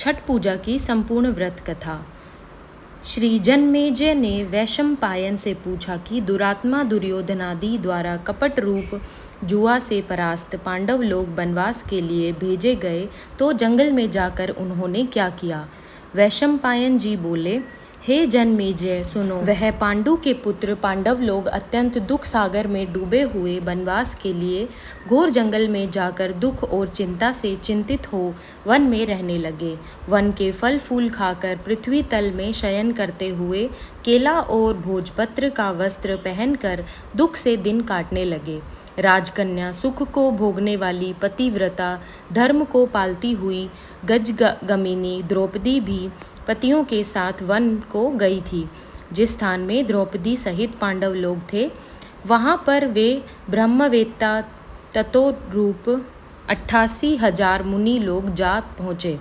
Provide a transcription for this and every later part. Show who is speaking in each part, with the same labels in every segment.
Speaker 1: छठ पूजा की संपूर्ण व्रत कथा। श्री जन्मेजय ने वैशंपायन से पूछा कि दुरात्मा दुर्योधनादि द्वारा कपट रूप जुआ से परास्त पांडव लोग वनवास के लिए भेजे गए तो जंगल में जाकर उन्होंने क्या किया। वैशंपायन जी बोले, हे जन्मेजय सुनो, वह पांडु के पुत्र पांडव लोग अत्यंत दुख सागर में डूबे हुए वनवास के लिए घोर जंगल में जाकर दुख और चिंता से चिंतित हो वन में रहने लगे। वन के फल फूल खाकर पृथ्वी तल में शयन करते हुए केला और भोजपत्र का वस्त्र पहनकर दुख से दिन काटने लगे। राजकन्या सुख को भोगने वाली पतिव्रता धर्म को पालती हुई गजगमिनी द्रौपदी भी पतियों के साथ वन को गई थी। जिस स्थान में द्रौपदी सहित पांडव लोग थे वहाँ पर वे ब्रह्मवेत्ता तत्वरूप 88,000 मुनि लोग जा पहुँचे।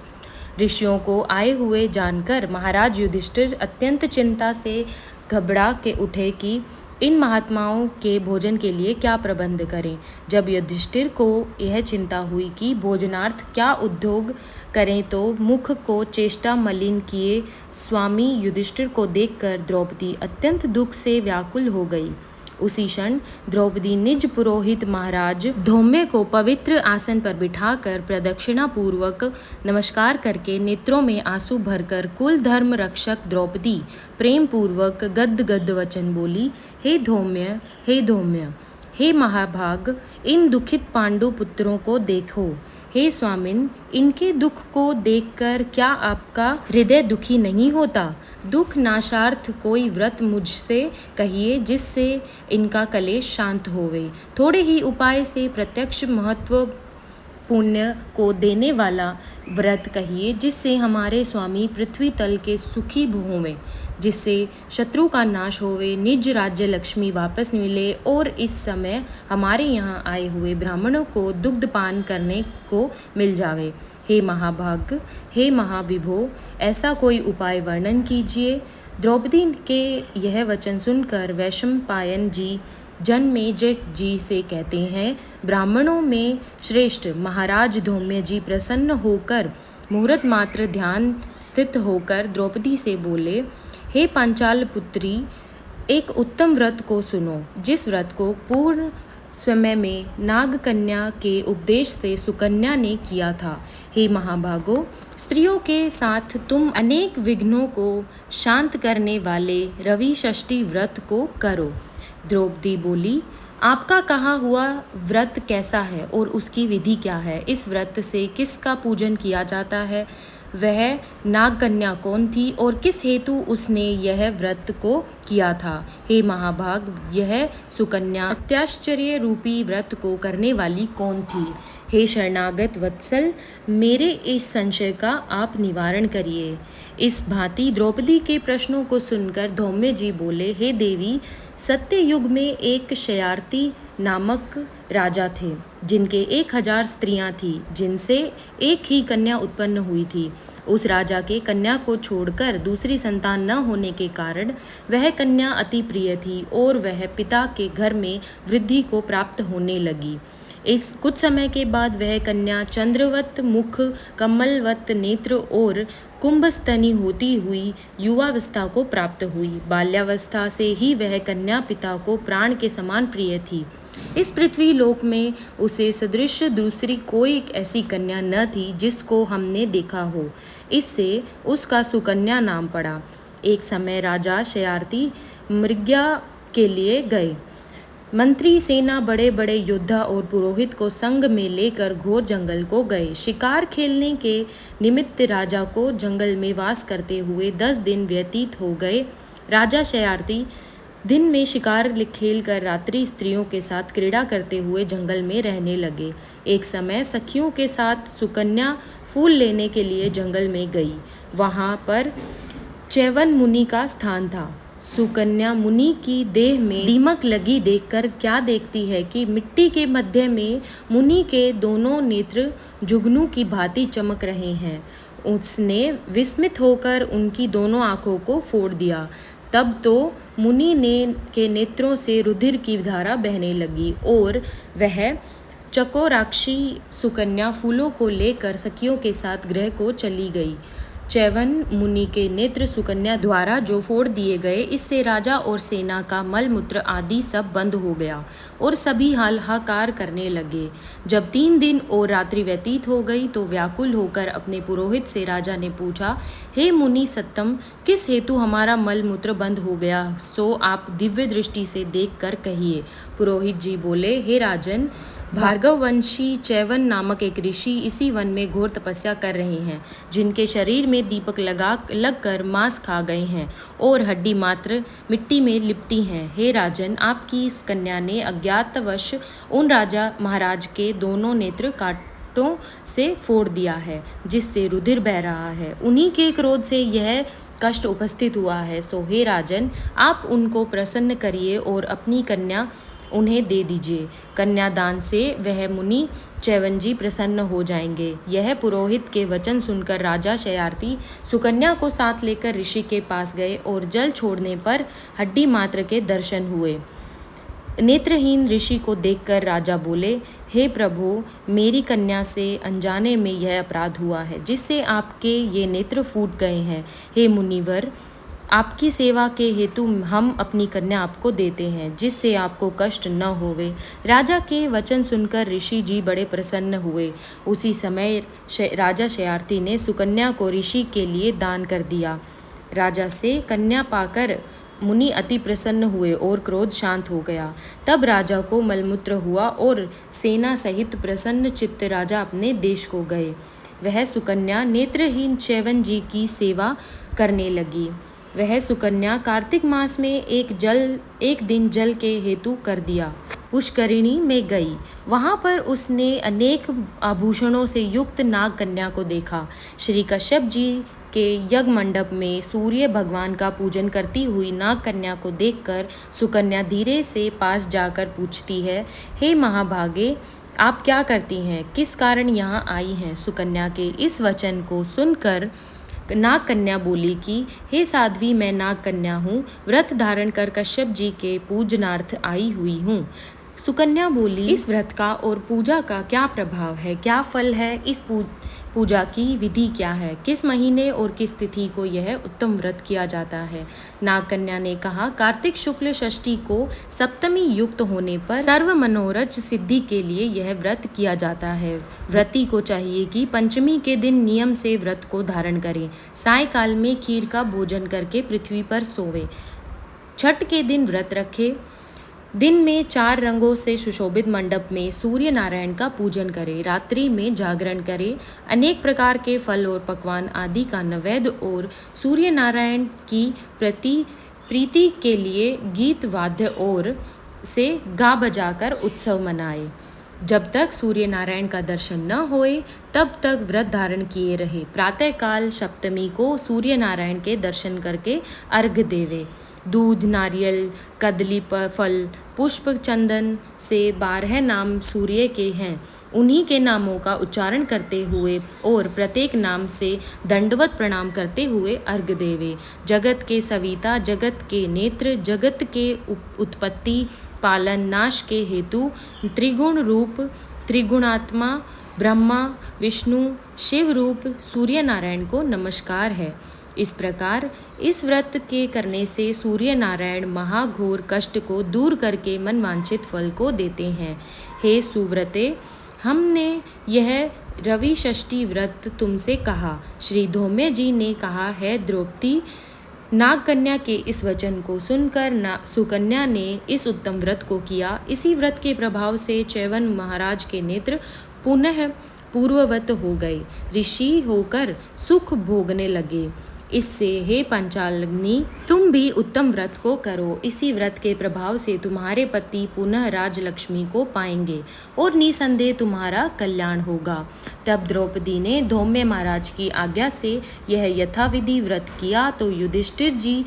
Speaker 1: ऋषियों को आए हुए जानकर महाराज युधिष्ठिर अत्यंत चिंता से घबरा के उठे कि इन महात्माओं के भोजन के लिए क्या प्रबंध करें। जब युधिष्ठिर को यह चिंता हुई कि भोजनार्थ क्या उद्योग करें तो मुख को चेष्टा मलिन किए स्वामी युधिष्ठिर को देखकर द्रौपदी अत्यंत दुख से व्याकुल हो गई। उसी क्षण द्रौपदी निज पुरोहित महाराज धौम्य को पवित्र आसन पर बिठाकर प्रदक्षिणा पूर्वक नमस्कार करके नेत्रों में आंसू भरकर कुल धर्म रक्षक द्रौपदी प्रेम पूर्वक गद्गद वचन बोली, हे धौम्य, हे धौम्य, हे महाभाग, इन दुखित पांडु पुत्रों को देखो। हे स्वामिन, इनके दुख को देखकर क्या आपका हृदय दुखी नहीं होता। दुख नाशार्थ कोई व्रत मुझसे कहिए जिससे इनका कलेश शांत होवे। थोड़े ही उपाय से प्रत्यक्ष महत्व पुण्य को देने वाला व्रत कहिए जिससे हमारे स्वामी पृथ्वी तल के सुखी होवें, जिससे शत्रु का नाश होवे, निज राज्य लक्ष्मी वापस मिले और इस समय हमारे यहाँ आए हुए ब्राह्मणों को दुग्धपान करने को मिल जावे। हे महाभाग, हे महाविभो, ऐसा कोई उपाय वर्णन कीजिए। द्रौपदी के यह वचन सुनकर वैशंपायन जी जन्मेजय जी से कहते हैं, ब्राह्मणों में श्रेष्ठ महाराज धौम्य जी प्रसन्न होकर मुहूर्त मात्र ध्यान स्थित होकर द्रौपदी से बोले, हे पांचाल पुत्री, एक उत्तम व्रत को सुनो, जिस व्रत को पूर्ण समय में नागकन्या के उपदेश से सुकन्या ने किया था। हे महाभागो, स्त्रियों के साथ तुम अनेक विघ्नों को शांत करने वाले रवि षष्ठी व्रत को करो। द्रौपदी बोली, आपका कहा हुआ व्रत कैसा है और उसकी विधि क्या है। इस व्रत से किसका पूजन किया जाता है, वह नागकन्या कौन थी और किस हेतु उसने यह व्रत को किया था। हे महाभाग, यह सुकन्या अत्याश्चर्य रूपी व्रत को करने वाली कौन थी। हे शरणागत वत्सल, मेरे इस संशय का आप निवारण करिए। इस भांति द्रौपदी के प्रश्नों को सुनकर धौम्य जी बोले, हे देवी, सत्य युग में एक शयार्ती नामक राजा थे जिनके 1000 स्त्रियां थीं, जिनसे एक ही कन्या उत्पन्न हुई थी। उस राजा के कन्या को छोड़कर दूसरी संतान न होने के कारण वह कन्या अति प्रिय थी और वह पिता के घर में वृद्धि को प्राप्त होने लगी। इस कुछ समय के बाद वह कन्या चंद्रवत मुख, कमलवत नेत्र और कुंभस्तनी होती हुई युवावस्था को प्राप्त हुई। बाल्यावस्था से ही वह कन्या पिता को प्राण के समान प्रिय थी। इस पृथ्वी लोक में उसे सदृश दूसरी कोई ऐसी कन्या न थी जिसको हमने देखा हो। इससे उसका सुकन्या नाम पड़ा। एक समय राजा शयार्ती मृग्या के लिए गए। मंत्री, सेना, बड़े बड़े योद्धा और पुरोहित को संग में लेकर घोर जंगल को गए। शिकार खेलने के निमित्त राजा को जंगल में वास करते हुए 10 दिन व्यतीत हो गए। राजा शयार्ती दिन में शिकार खेलकर रात्रि स्त्रियों के साथ क्रीड़ा करते हुए जंगल में रहने लगे। एक समय सखियों के साथ सुकन्या फूल लेने के लिए जंगल में गई। वहाँ पर चैवन मुनि का स्थान था। सुकन्या मुनि की देह में दीमक लगी देखकर क्या देखती है कि मिट्टी के मध्य में मुनि के दोनों नेत्र जुगनू की भांति चमक रहे हैं। उसने विस्मित होकर उनकी दोनों आंखों को फोड़ दिया। तब तो मुनि के नेत्रों से रुधिर की धारा बहने लगी और वह चकोराक्षी सुकन्या फूलों को लेकर सखियों के साथ गृह को चली गई। च्यवन मुनि के नेत्र सुकन्या द्वारा जो फोड़ दिए गए, इससे राजा और सेना का मलमूत्र आदि सब बंद हो गया और सभी हाहाकार करने लगे। जब 3 दिन और रात्रि व्यतीत हो गई तो व्याकुल होकर अपने पुरोहित से राजा ने पूछा, हे मुनि सत्तम, किस हेतु हमारा मलमूत्र बंद हो गया, सो आप दिव्य दृष्टि से देख कर कहिए। पुरोहित जी बोले, हे राजन, भार्गववंशी च्यवन नामक एक ऋषि इसी वन में घोर तपस्या कर रहे हैं, जिनके शरीर में दीपक लगकर मांस खा गए हैं और हड्डी मात्र मिट्टी में लिपटी हैं। हे राजन, आपकी इस कन्या ने अज्ञातवश उन राजा महाराज के दोनों नेत्र कांटों से फोड़ दिया है, जिससे रुधिर बह रहा है। उन्हीं के क्रोध से यह कष्ट उपस्थित हुआ है। सो हे राजन, आप उनको प्रसन्न करिए और अपनी कन्या उन्हें दे दीजिए। कन्यादान से वह मुनि च्यवन जी प्रसन्न हो जाएंगे। यह पुरोहित के वचन सुनकर राजा शयार्थी सुकन्या को साथ लेकर ऋषि के पास गए और जल छोड़ने पर हड्डी मात्र के दर्शन हुए। नेत्रहीन ऋषि को देखकर राजा बोले, हे प्रभु, मेरी कन्या से अनजाने में यह अपराध हुआ है, जिससे आपके ये नेत्र फूट गए हैं। हे मुनिवर, आपकी सेवा के हेतु हम अपनी कन्या आपको देते हैं, जिससे आपको कष्ट न होवे। राजा के वचन सुनकर ऋषि जी बड़े प्रसन्न हुए। उसी समय राजा शयार्थी ने सुकन्या को ऋषि के लिए दान कर दिया। राजा से कन्या पाकर मुनि अति प्रसन्न हुए और क्रोध शांत हो गया। तब राजा को मलमूत्र हुआ और सेना सहित प्रसन्न चित्त राजा अपने देश को गए। वह सुकन्या नेत्रहीन च्यवन जी की सेवा करने लगी। वह सुकन्या कार्तिक मास में एक दिन जल के हेतु कर दिया पुष्करिणी में गई। वहाँ पर उसने अनेक आभूषणों से युक्त नाग कन्या को देखा। श्री कश्यप जी के यज्ञ मंडप में सूर्य भगवान का पूजन करती हुई नाग कन्या को देखकर सुकन्या धीरे से पास जाकर पूछती है, हे महाभागे, आप क्या करती हैं, किस कारण यहाँ आई हैं? सुकन्या के इस वचन को सुनकर नाग कन्या बोली कि हे साध्वी, मैं नाग कन्या हूँ, व्रत धारण कर कश्यप जी के पूजनार्थ आई हुई हूँ। सुकन्या बोली, इस व्रत का और पूजा का क्या प्रभाव है, क्या फल है, इस पूजा की विधि क्या है, किस महीने और किस तिथि को यह उत्तम व्रत किया जाता है? नाग कन्या ने कहा, कार्तिक शुक्ल षष्ठी को सप्तमी युक्त होने पर सर्व मनोरथ सिद्धि के लिए यह व्रत किया जाता है। व्रती को चाहिए कि पंचमी के दिन नियम से व्रत को धारण करें, सायकाल में खीर का भोजन करके पृथ्वी पर सोवे, छठ के दिन व्रत रखे, दिन में 4 रंगों से सुशोभित मंडप में सूर्य नारायण का पूजन करें, रात्रि में जागरण करें, अनेक प्रकार के फल और पकवान आदि का नैवेद्य और सूर्य नारायण की प्रीति के लिए गीत वाद्य और से गा बजाकर उत्सव मनाए। जब तक सूर्य नारायण का दर्शन न होए तब तक व्रत धारण किए रहे। प्रातःकाल सप्तमी को सूर्य नारायण के दर्शन करके अर्घ्य देवे। दूध, नारियल, कदली फल, पुष्प, चंदन से 12 नाम सूर्य के हैं, उन्हीं के नामों का उच्चारण करते हुए और प्रत्येक नाम से दंडवत प्रणाम करते हुए अर्घ्य देवे। जगत के सविता, जगत के नेत्र, जगत के उत्पत्ति, पालन, नाश के हेतु त्रिगुण रूप त्रिगुणात्मा ब्रह्मा, विष्णु, शिव रूप सूर्य नारायण को नमस्कार है। इस प्रकार इस व्रत के करने से सूर्य नारायण महाघोर कष्ट को दूर करके मनवांछित फल को देते हैं। हे सुव्रते, हमने यह रवि षष्ठी व्रत तुमसे कहा। श्री धौम्य जी ने कहा है, द्रौपदी, नाग कन्या के इस वचन को सुनकर सुकन्या ने इस उत्तम व्रत को किया। इसी व्रत के प्रभाव से च्यवन महाराज के नेत्र पुनः पूर्ववत हो गए, ऋषि होकर सुख भोगने लगे। इससे हे पंचालग्नि, तुम भी उत्तम व्रत को करो। इसी व्रत के प्रभाव से तुम्हारे पति पुनः राजलक्ष्मी को पाएंगे और निसंदेह तुम्हारा कल्याण होगा। तब द्रौपदी ने धौम्य महाराज की आज्ञा से यह यथाविधि व्रत किया तो युधिष्ठिर जी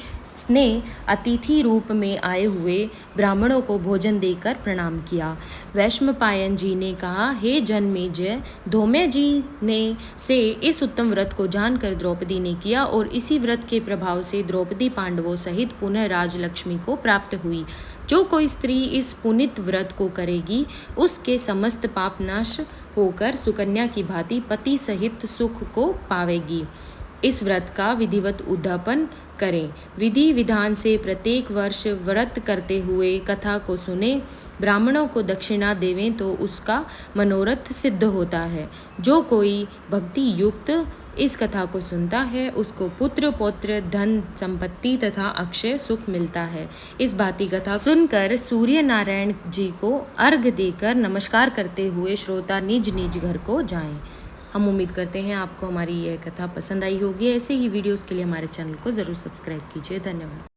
Speaker 1: ने अतिथि रूप में आए हुए ब्राह्मणों को भोजन देकर प्रणाम किया। वैशंपायन जी ने कहा, हे जन्मेजय, धौम्य जी ने से इस उत्तम व्रत को जानकर द्रौपदी ने किया और इसी व्रत के प्रभाव से द्रौपदी पांडवों सहित पुनः राजलक्ष्मी को प्राप्त हुई। जो कोई स्त्री इस पुनीत व्रत को करेगी उसके समस्त पाप नाश होकर सुकन्या की भांति पति सहित सुख को पावेगी। इस व्रत का विधिवत उद्यापन करें। विधि विधान से प्रत्येक वर्ष व्रत करते हुए कथा को सुने, ब्राह्मणों को दक्षिणा देवें तो उसका मनोरथ सिद्ध होता है। जो कोई भक्ति युक्त इस कथा को सुनता है उसको पुत्र पौत्र धन संपत्ति तथा अक्षय सुख मिलता है। इस भांति कथा सुनकर सूर्य नारायण जी को अर्घ्य देकर नमस्कार करते हुए श्रोता निज निज घर को जाएं। हम उम्मीद करते हैं आपको हमारी यह कथा पसंद आई होगी। ऐसे ही वीडियोस के लिए हमारे चैनल को ज़रूर सब्सक्राइब कीजिए। धन्यवाद।